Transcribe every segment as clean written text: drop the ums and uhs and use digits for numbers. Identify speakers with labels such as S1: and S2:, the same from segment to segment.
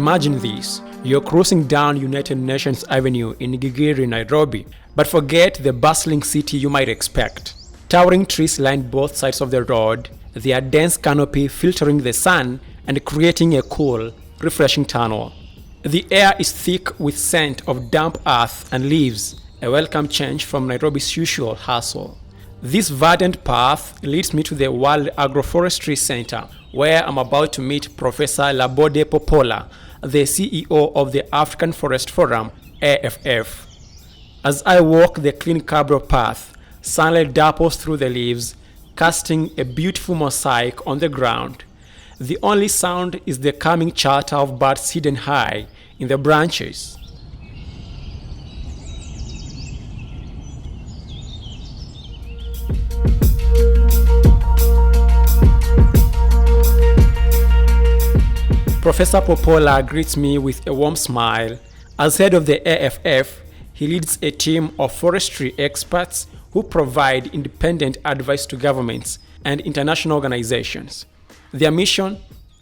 S1: Imagine this. You're cruising down United Nations Avenue in Gigiri, Nairobi, but forget the bustling city you might expect. Towering trees line both sides of the road, their dense canopy filtering the sun and creating a cool, refreshing tunnel. The air is thick with scent of damp earth and leaves, a welcome change from Nairobi's usual hustle. This verdant path leads me to the World Agroforestry Center, where I'm about to meet Professor Labode Popoola, the CEO of the African Forest Forum, AFF. As I walk the clean cabro path, sunlight dapples through the leaves, casting a beautiful mosaic on the ground. The only sound is the calming chatter of birds hidden high in the branches. Professor Popoola greets me with a warm smile. As head of the AFF, he leads a team of forestry experts who provide independent advice to governments and international organizations. Their mission?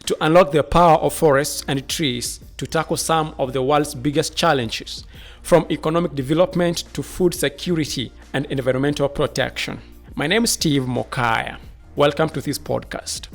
S1: To unlock the power of forests and trees to tackle some of the world's biggest challenges, from economic development to food security and environmental protection. My name is Steve Mokaya. Welcome to this podcast.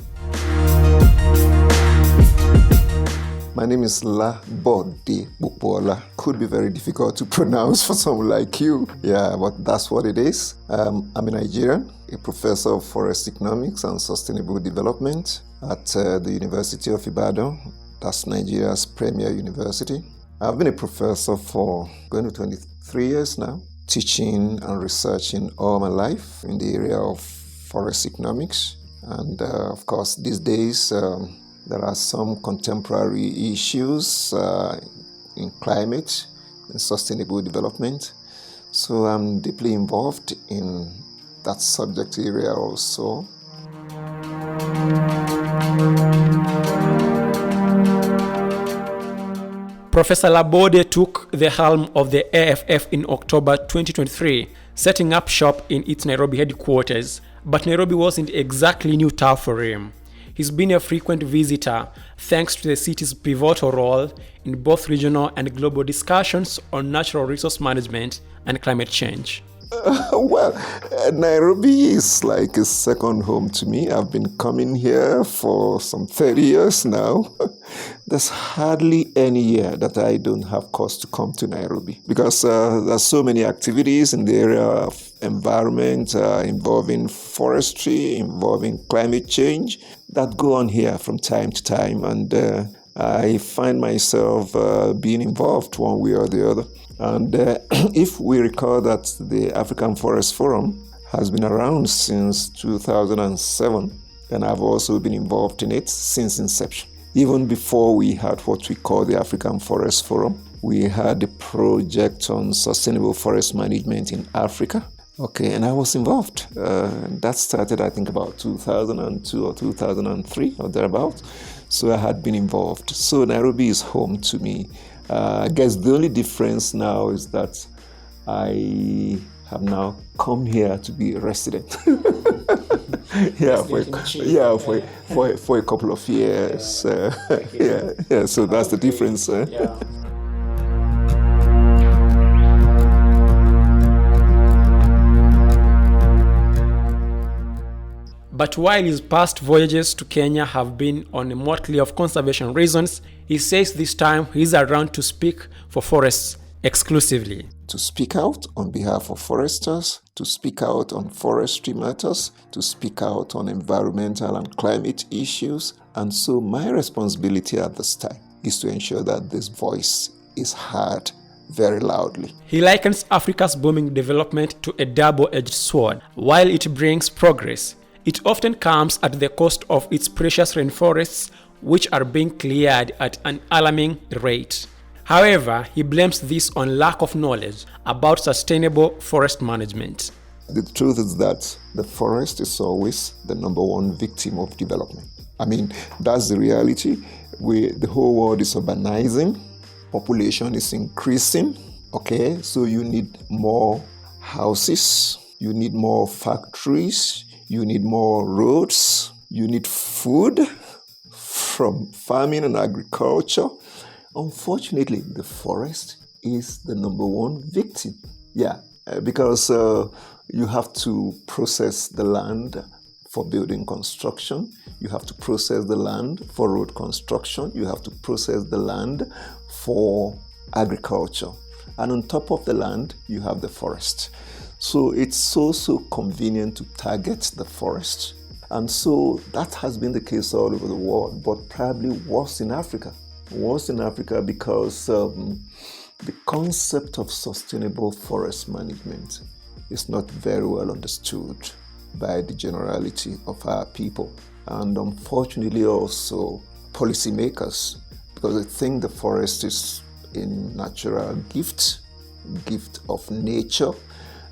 S2: My name is Labode Popoola. Could be very difficult to pronounce for someone like you. Yeah, but that's what it is. I'm a Nigerian, a professor of forest economics and sustainable development at the University of Ibadan. That's Nigeria's premier university. I've been a professor for going to 23 years now, teaching and researching all my life in the area of forest economics. And of course, these days, there are some contemporary issues in climate and sustainable development. So I'm deeply involved in that subject area also.
S1: Professor Labode took the helm of the AFF in October 2023, setting up shop in its Nairobi headquarters. But Nairobi wasn't exactly new turf for him. He's been a frequent visitor thanks to the city's pivotal role in both regional and global discussions on natural resource management and climate change.
S2: Nairobi is like a second home to me. I've been coming here for some 30 years now. There's hardly any year that I don't have cause to come to Nairobi because there's so many activities in the area of environment, involving forestry, involving climate change that go on here from time to time. And I find myself being involved one way or the other. And if we recall that the African Forest Forum has been around since 2007, and I've also been involved in it since inception. Even before we had what we call the African Forest Forum, we had a project on sustainable forest management in Africa. Okay, and I was involved. That started, I think, about 2002 or 2003 or thereabouts. So I had been involved. So Nairobi is home to me. I guess the only difference now is that I have now come here to be a resident. For a couple of years. So that's the difference.
S1: But while his past voyages to Kenya have been on a motley of conservation reasons, he says this time he's around to speak for forests exclusively.
S2: To speak out on behalf of foresters, to speak out on forestry matters, to speak out on environmental and climate issues. And so my responsibility at this time is to ensure that this voice is heard very loudly.
S1: He likens Africa's booming development to a double-edged sword. While it brings progress, it often comes at the cost of its precious rainforests, which are being cleared at an alarming rate. However, he blames this on lack of knowledge about sustainable forest management.
S2: The truth is that the forest is always the number one victim of development. I mean, that's the reality. The whole world is urbanizing, population is increasing, okay? So you need more houses, you need more factories, you need more roads, you need food from farming and agriculture. Unfortunately, the forest is the number one victim. Yeah, because you have to process the land for building construction. You have to process the land for road construction. You have to process the land for agriculture. And on top of the land, you have the forest. So it's so convenient to target the forest. And so that has been the case all over the world, but probably worse in Africa. Worse in Africa because the concept of sustainable forest management is not very well understood by the generality of our people, and unfortunately also policymakers, because they think the forest is a natural gift of nature,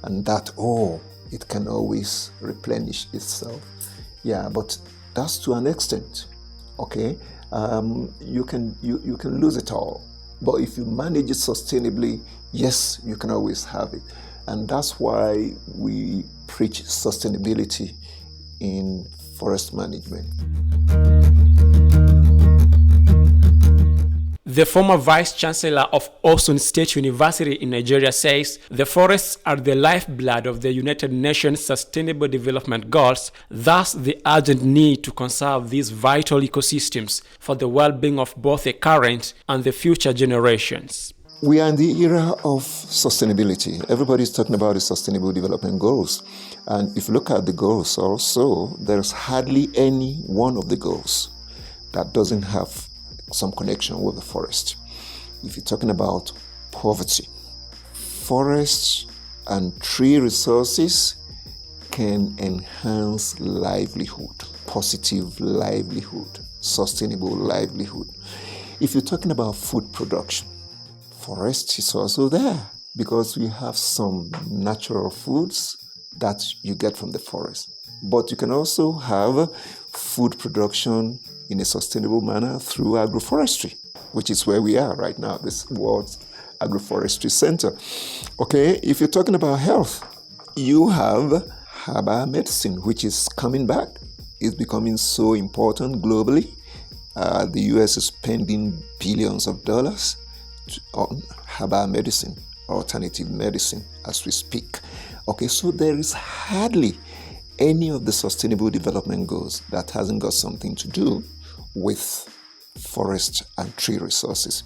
S2: and that it can always replenish itself. Yeah, but that's to an extent. Okay, you can lose it all, but if you manage it sustainably, yes, you can always have it. And that's why we preach sustainability in forest management.
S1: The former Vice Chancellor of Osun State University in Nigeria says the forests are the lifeblood of the United Nations Sustainable Development Goals, thus the urgent need to conserve these vital ecosystems for the well-being of both the current and the future generations.
S2: We are in the era of sustainability. Everybody's talking about the Sustainable Development Goals. And if you look at the goals also, there's hardly any one of the goals that doesn't have some connection with the forest. If you're talking about poverty, forests and tree resources can enhance livelihood, positive livelihood, sustainable livelihood. If you're talking about food production, forest is also there because we have some natural foods that you get from the forest. But you can also have food production in a sustainable manner through agroforestry, which is where we are right now, this World Agroforestry Center. Okay, if you're talking about health, you have herbal medicine, which is coming back. It's becoming so important globally. The US is spending billions of dollars on herbal medicine, alternative medicine, as we speak. Okay, so there is hardly any of the sustainable development goals that hasn't got something to do with forest and tree resources.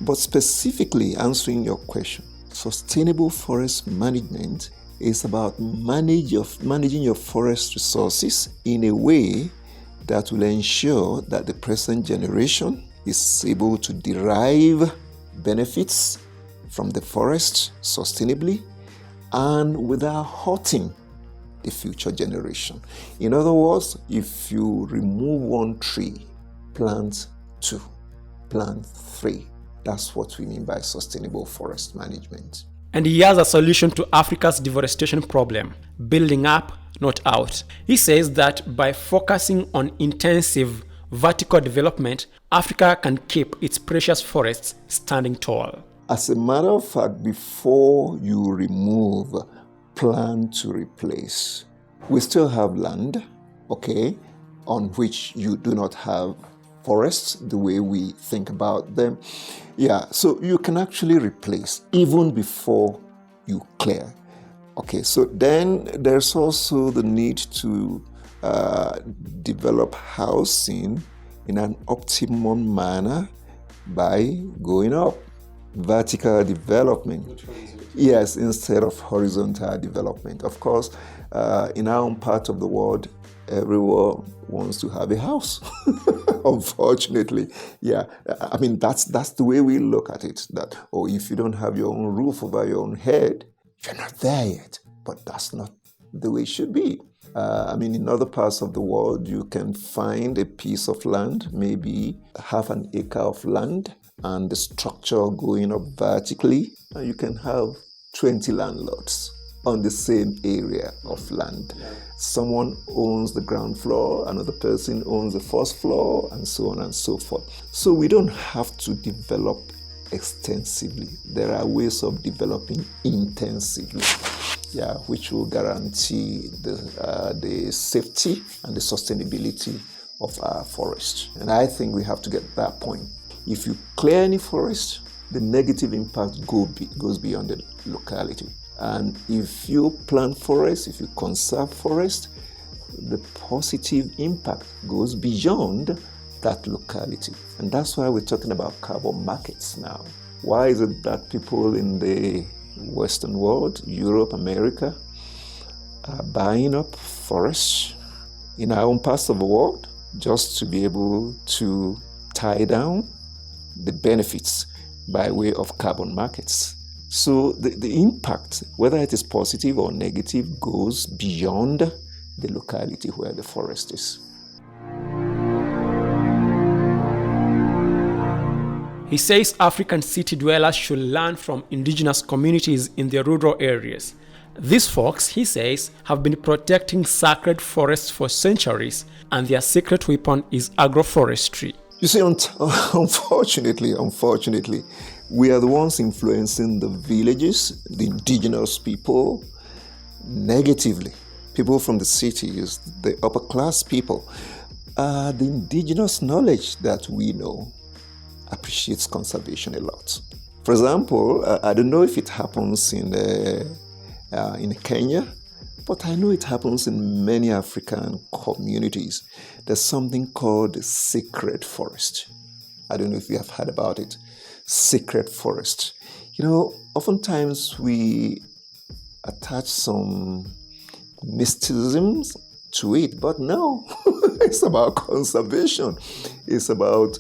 S2: But specifically answering your question, sustainable forest management is about managing your forest resources in a way that will ensure that the present generation is able to derive benefits from the forest sustainably and without hurting the future generation. In other words, if you remove one tree, plant two, plant three. That's what we mean by sustainable forest management.
S1: And he has a solution to Africa's deforestation problem: building up, not out. He says that by focusing on intensive vertical development, Africa can keep its precious forests standing tall.
S2: As a matter of fact, before you remove, plan to replace. We still have land, okay, on which you do not have forests the way we think about them. Yeah, so you can actually replace even before you clear. Okay, so then there's also the need to develop housing in an optimum manner by going up. Vertical development. Yes, instead of horizontal development. Of course, in our own part of the world, everyone wants to have a house. Unfortunately, yeah. I mean, that's the way we look at it. That if you don't have your own roof over your own head, you're not there yet. But that's not the way it should be. I mean, in other parts of the world, you can find a piece of land, maybe half an acre of land, and the structure going up vertically, and you can have 20 landlords on the same area of land. Someone owns the ground floor, another person owns the first floor, and so on and so forth. So we don't have to develop extensively. There are ways of developing intensively, which will guarantee the safety and the sustainability of our forest. And I think we have to get that point. If you clear any forest, the negative impact goes beyond the locality. And if you plant forest, if you conserve forest, the positive impact goes beyond that locality. And that's why we're talking about carbon markets now. Why is it that people in the Western world, Europe, America, are buying up forests in our own parts of the world just to be able to tie down the benefits by way of carbon markets? So the impact, whether it is positive or negative, goes beyond the locality where the forest is.
S1: He says African city dwellers should learn from indigenous communities in their rural areas. These folks, he says, have been protecting sacred forests for centuries, and their secret weapon is agroforestry.
S2: You see, unfortunately, we are the ones influencing the villages, the indigenous people, negatively. People from the cities, the upper class people. The indigenous knowledge that we know appreciates conservation a lot. For example, I don't know if it happens in Kenya, but I know it happens in many African communities. There's something called sacred forest. I don't know if you have heard about it. Sacred forest. You know, oftentimes we attach some mysticism to it, but no, it's about conservation. It's about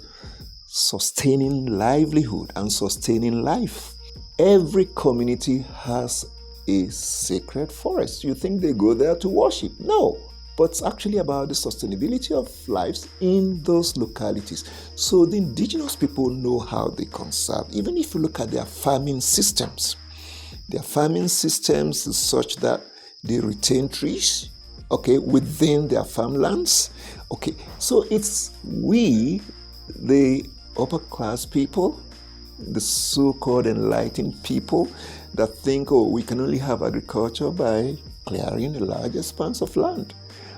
S2: sustaining livelihood and sustaining life. Every community has a sacred forest. You think they go there to worship? No. But it's actually about the sustainability of lives in those localities. So the indigenous people know how they conserve. Even if you look at their farming systems is such that they retain trees, within their farmlands. So it's we, the upper class people, the so-called enlightened people, that think, we can only have agriculture by clearing a large expanse of land.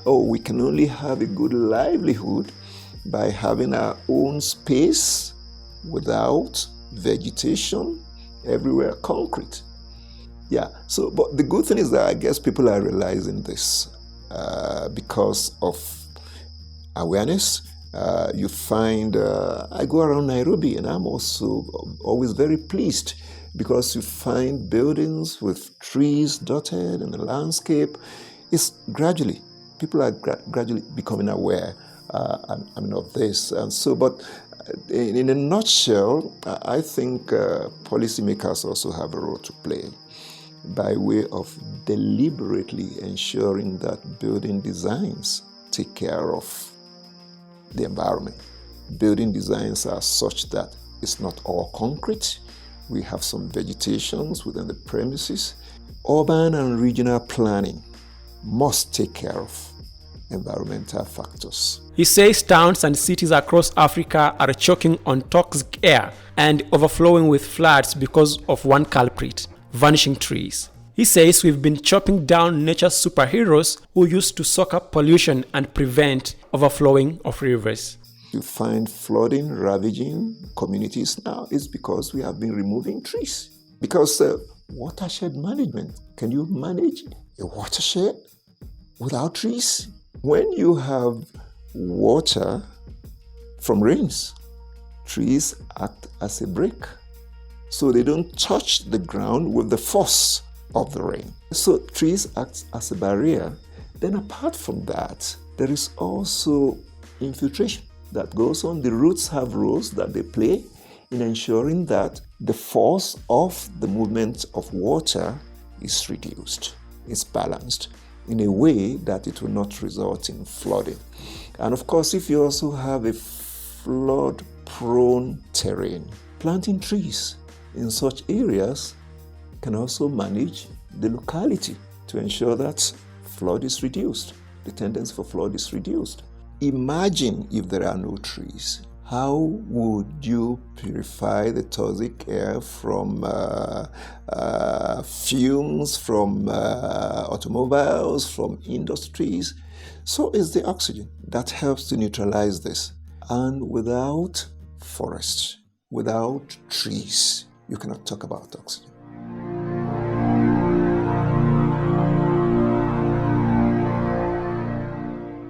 S2: We can only have a good livelihood by having our own space without vegetation, everywhere concrete. But the good thing is that I guess people are realizing this because of awareness. You find, I go around Nairobi and I'm also always very pleased because you find buildings with trees dotted in the landscape. It's people are gradually becoming aware of this. And so, but in a nutshell, I think policymakers also have a role to play by way of deliberately ensuring that building designs take care of the environment. Building designs are such that it's not all concrete. We have some vegetations within the premises. Urban and regional planning must take care of environmental factors.
S1: He says towns and cities across Africa are choking on toxic air and overflowing with floods because of one culprit: vanishing trees. He says we've been chopping down nature's superheroes who used to soak up pollution and prevent overflowing of rivers.
S2: You find flooding ravaging communities now is because we have been removing trees. Because watershed management, can you manage a watershed without trees? When you have water from rains, trees act as a brake. So they don't touch the ground with the force of the rain. So trees act as a barrier. Then apart from that, there is also infiltration that goes on. The roots have roles that they play in ensuring that the force of the movement of water is reduced, is balanced in a way that it will not result in flooding. And of course, if you also have a flood-prone terrain, planting trees in such areas can also manage the locality to ensure that flood is reduced, the tendency for flood is reduced. Imagine if there are no trees. How would you purify the toxic air from fumes, from automobiles, from industries? So is the oxygen that helps to neutralize this. And without forest. Without trees, you cannot talk about oxygen.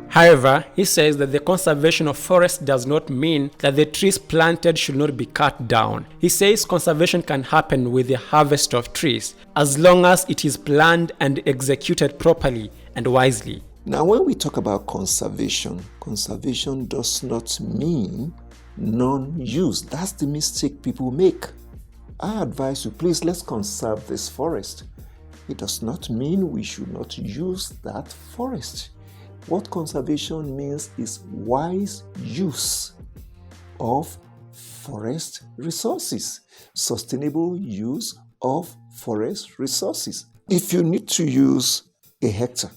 S1: However, he says that the conservation of forests does not mean that the trees planted should not be cut down. He says conservation can happen with the harvest of trees as long as it is planned and executed properly and wisely.
S2: Now, when we talk about conservation, conservation does not mean non-use. That's the mistake people make. I advise you, please, let's conserve this forest. It does not mean we should not use that forest. What conservation means is wise use of forest resources, sustainable use of forest resources. If you need to use a hectare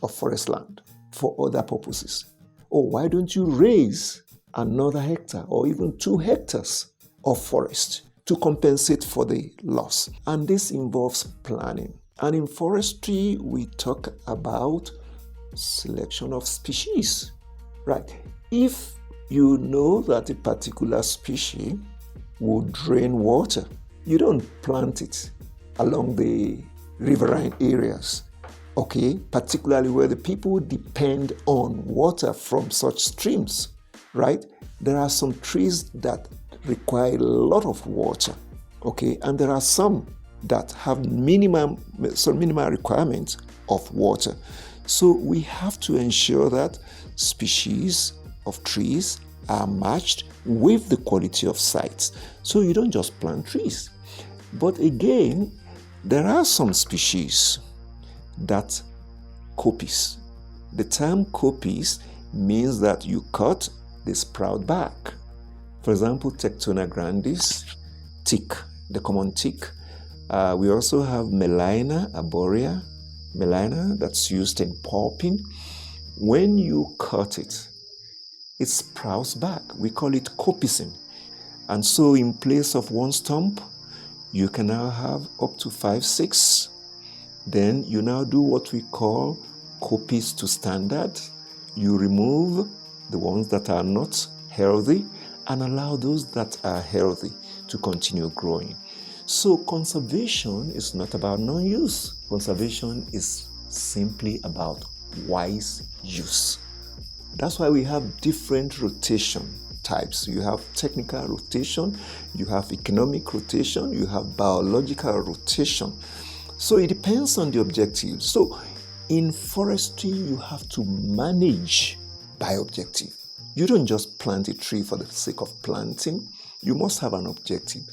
S2: of forest land for other purposes, why don't you raise another hectare or even 2 hectares of forest to compensate for the loss? And this involves planning. And in forestry, we talk about selection of species, right? If you know that a particular species will drain water, you don't plant it along the riverine areas, okay? Particularly where the people depend on water from such streams, right? There are some trees that require a lot of water, okay? And there are some that have minimal requirements of water. So we have to ensure that species of trees are matched with the quality of sites. So you don't just plant trees. But again, there are some species that copies. The term copies means that you cut the sprout back. For example, Tectona grandis, teak, the common teak. We also have Melina arborea, Melina that's used in pulping. When you cut it, it sprouts back. We call it copicing. And so in place of 1 stump, you can now have up to 5, 6. Then you now do what we call copies to standard. You remove the ones that are not healthy and allow those that are healthy to continue growing. So conservation is not about non-use. Conservation is simply about wise use. That's why we have different rotation types. You have technical rotation, you have economic rotation, you have biological rotation. So it depends on the objective. So in forestry, you have to manage by objective. You don't just plant a tree for the sake of planting. You must have an objective.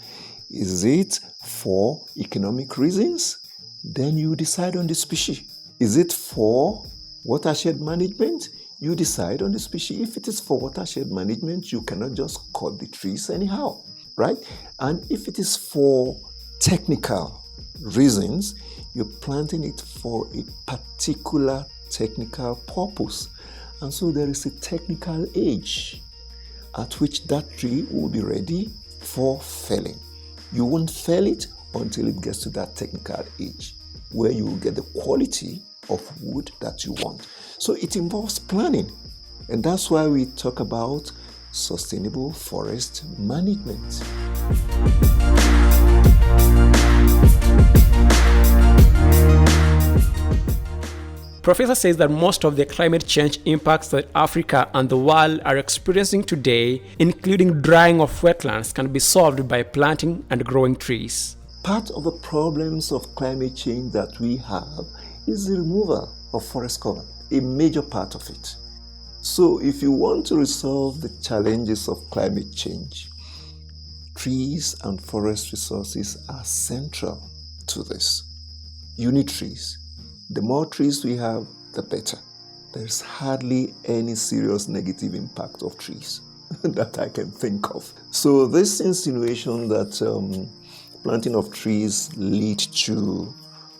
S2: Is it for economic reasons? Then you decide on the species. Is it for watershed management? You decide on the species. If it is for watershed management, you cannot just cut the trees anyhow, right? And if it is for technical reasons, you're planting it for a particular technical purpose. And so there is a technical age at which that tree will be ready for felling. You won't fell it until it gets to that technical age where you will get the quality of wood that you want. So it involves planning. And that's why we talk about sustainable forest management.
S1: Professor says that most of the climate change impacts that Africa and the world are experiencing today, including drying of wetlands, can be solved by planting and growing trees.
S2: Part of the problems of climate change that we have is the removal of forest cover, a major part of it. So if you want to resolve the challenges of climate change, trees and forest resources are central to this. You need trees. The more trees we have, the better. There's hardly any serious negative impact of trees that I can think of. So this insinuation that planting of trees lead to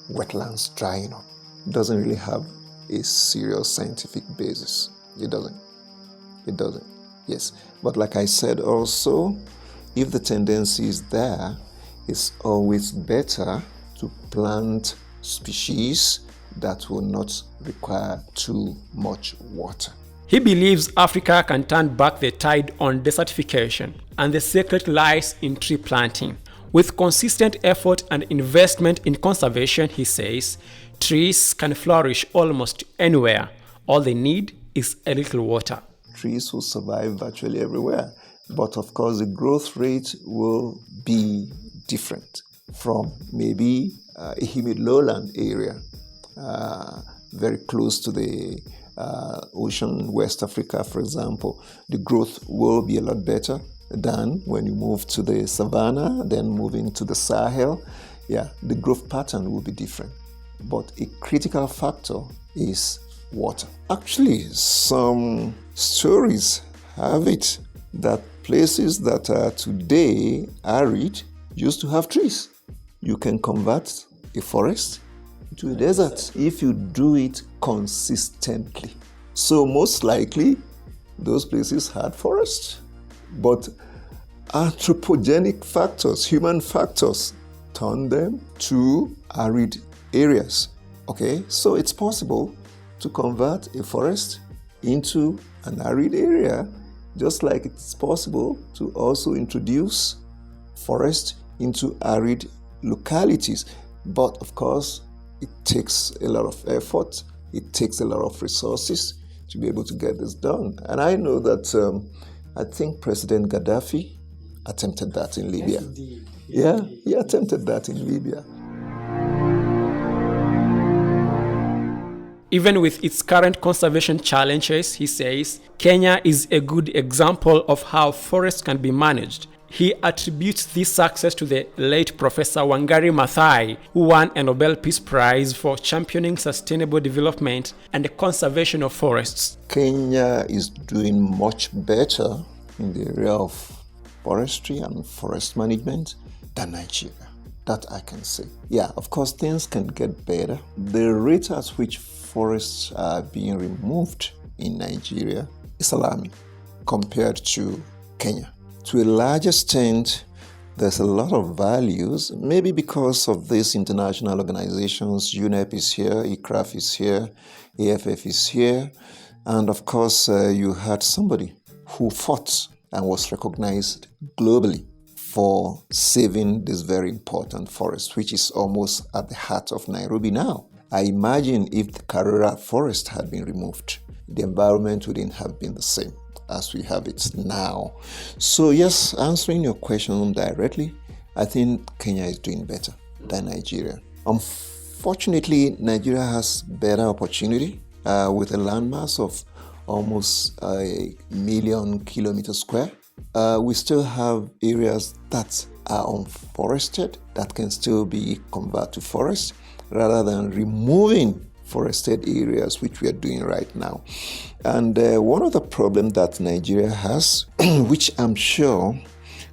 S2: wetlands drying up doesn't really have a serious scientific basis. It doesn't. Yes. But like I said also, if the tendency is there, it's always better to plant species that will not require too much water.
S1: He believes Africa can turn back the tide on desertification, and the secret lies in tree planting. With consistent effort and investment in conservation, he says, trees can flourish almost anywhere. All they need is a little water.
S2: Trees will survive virtually everywhere, but of course the growth rate will be different from maybe a humid lowland area, very close to the ocean, West Africa, for example. The growth will be a lot better than when you move to the savannah, then moving to the Sahel. Yeah, the growth pattern will be different. But a critical factor is water. Actually, some stories have it that places that are today arid used to have trees. You can convert a forest to a desert if you do it consistently. So most likely, those places had forests. But anthropogenic factors, human factors, turn them to arid areas. Okay, so it's possible to convert a forest into an arid area, just like it's possible to also introduce forest into arid localities. But of course, it takes a lot of effort, it takes a lot of resources to be able to get this done. And I know that I think President Gaddafi attempted that in Libya. Yes, he attempted that in Libya.
S1: Even with its current conservation challenges, he says, Kenya is a good example of how forests can be managed. He attributes this success to the late Professor Wangari Maathai, who won a Nobel Peace Prize for championing sustainable development and the conservation of forests.
S2: Kenya is doing much better in the area of forestry and forest management than Nigeria. That I can say. Yeah, of course, things can get better. The rate at which forests are being removed in Nigeria is alarming compared to Kenya. To a large extent, there's a lot of values, maybe because of these international organizations. UNEP is here, ICRAF is here, AFF is here, and of course, you had somebody who fought and was recognized globally for saving this very important forest, which is almost at the heart of Nairobi now. I imagine if the Karura forest had been removed, the environment wouldn't have been the same as we have it now. So yes, answering your question directly, I think Kenya is doing better than Nigeria. Unfortunately, Nigeria has better opportunity with a landmass of almost 1 million kilometers square. We still have areas that are unforested that can still be converted to forest rather than removing forested areas, which we are doing right now. And one of the problems that Nigeria has, which I'm sure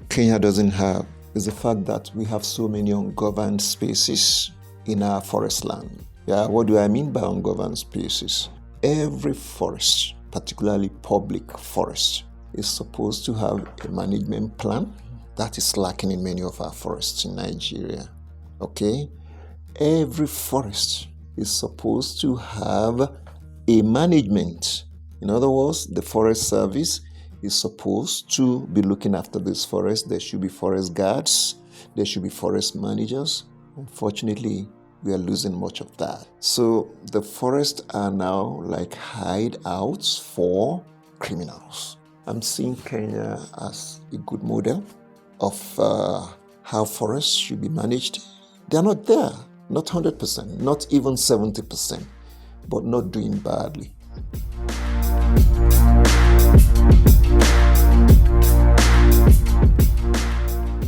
S2: Kenya doesn't have, is the fact that we have so many ungoverned spaces in our forest land. Yeah, what do I mean by ungoverned spaces? Every forest, particularly public forest, is supposed to have a management plan. That is lacking in many of our forests in Nigeria. Okay? Every forest is supposed to have a management. In other words, the Forest Service is supposed to be looking after this forest. There should be forest guards. There should be forest managers. Unfortunately, we are losing much of that. So the forests are now like hideouts for criminals. I'm seeing Kenya as a good model of how forests should be managed. They're not there. Not 100%, not even 70%, but not doing badly.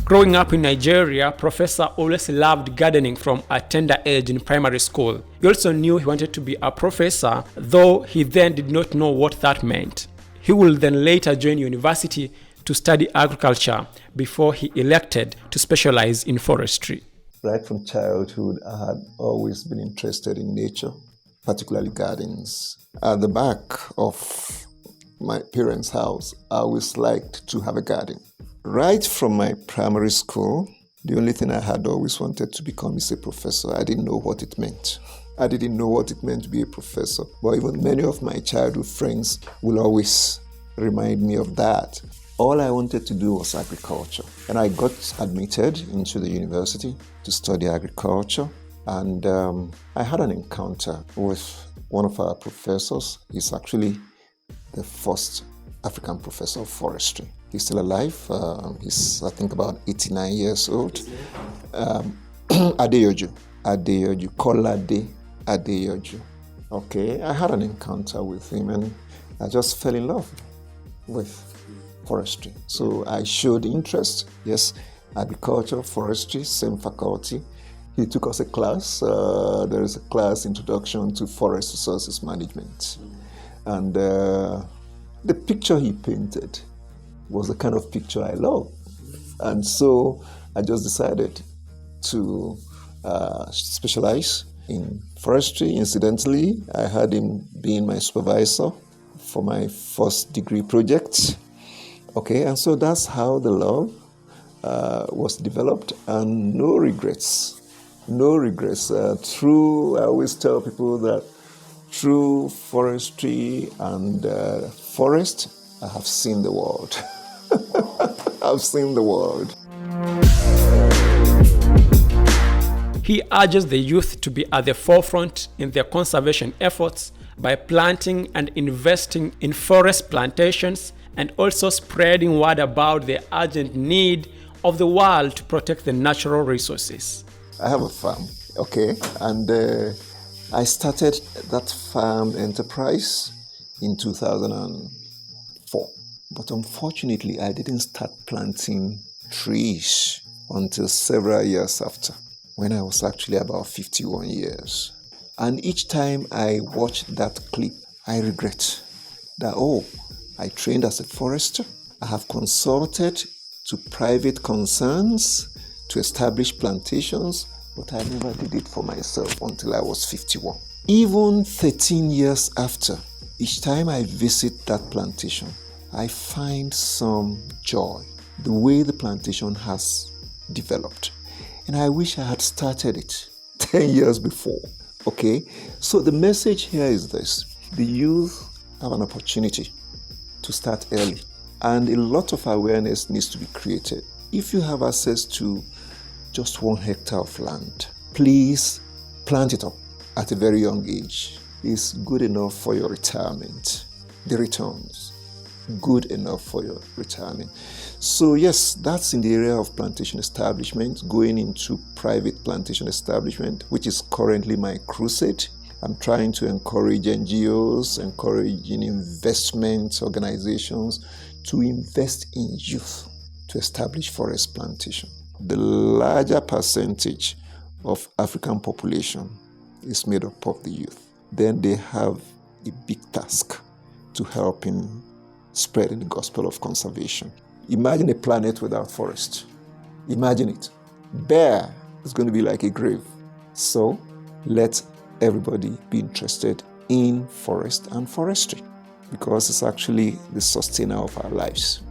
S1: Growing up in Nigeria, Professor always loved gardening from a tender age in primary school. He also knew he wanted to be a professor, though he then did not know what that meant. He would then later join university to study agriculture before he elected to specialize in forestry.
S2: Right from childhood, I had always been interested in nature, particularly gardens. At the back of my parents' house, I always liked to have a garden. Right from my primary school, the only thing I had always wanted to become is a professor. I didn't know what it meant. I didn't know what it meant to be a professor. But even many of my childhood friends will always remind me of that. All I wanted to do was agriculture. And I got admitted into the university to study agriculture. And I had an encounter with one of our professors. He's actually the first African professor of forestry. He's still alive. He's, I think, about 89 years old. Adeyoju, Kolade Adeyoju. Okay, I had an encounter with him and I just fell in love with forestry. So I showed interest. Yes, agriculture, forestry, same faculty. He took us a class. There is a class, Introduction to Forest Resources Management. And the picture he painted was the kind of picture I love. And so I just decided to specialize in forestry. Incidentally, I had him being my supervisor for my first degree project. Okay, and so that's how the love was developed, and no regrets. No regrets. I always tell people that through forestry and forest, I have seen the world. I've seen the world.
S1: He urges the youth to be at the forefront in their conservation efforts by planting and investing in forest plantations and also spreading word about the urgent need of the world to protect the natural resources.
S2: I have a farm, okay, and I started that farm enterprise in 2004. But unfortunately, I didn't start planting trees until several years after, when I was actually about 51 years. And each time I watch that clip, I regret that, I trained as a forester. I have consulted to private concerns to establish plantations, but I never did it for myself until I was 51. Even 13 years after, each time I visit that plantation, I find some joy, the way the plantation has developed. And I wish I had started it 10 years before, okay? So the message here is this: the youth have an opportunity to start early, and a lot of awareness needs to be created. If you have access to just 1 hectare of land, please plant it up at a very young age. It's good enough for your retirement. The returns, good enough for your retirement. So yes, that's in the area of plantation establishment, going into private plantation establishment, which is currently my crusade. I'm trying to encourage NGOs, encouraging investment organizations to invest in youth to establish forest plantation. The larger percentage of African population is made up of the youth. Then they have a big task to help in spreading the gospel of conservation. Imagine a planet without forest. Imagine it. Bare is going to be like a grave. So let everybody be interested in forest and forestry, because it's actually the sustainer of our lives.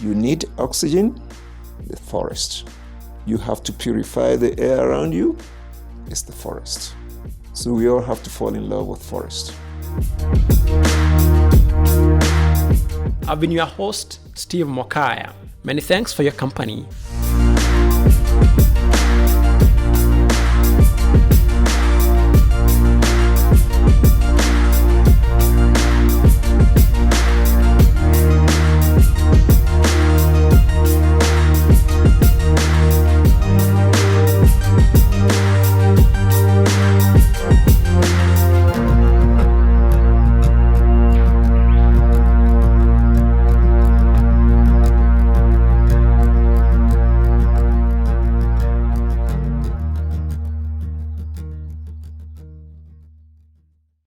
S2: You need oxygen, the forest. You have to purify the air around you, it's the forest. So we all have to fall in love with forest.
S1: I've been your host, Steve Mokaya. Many thanks for your company.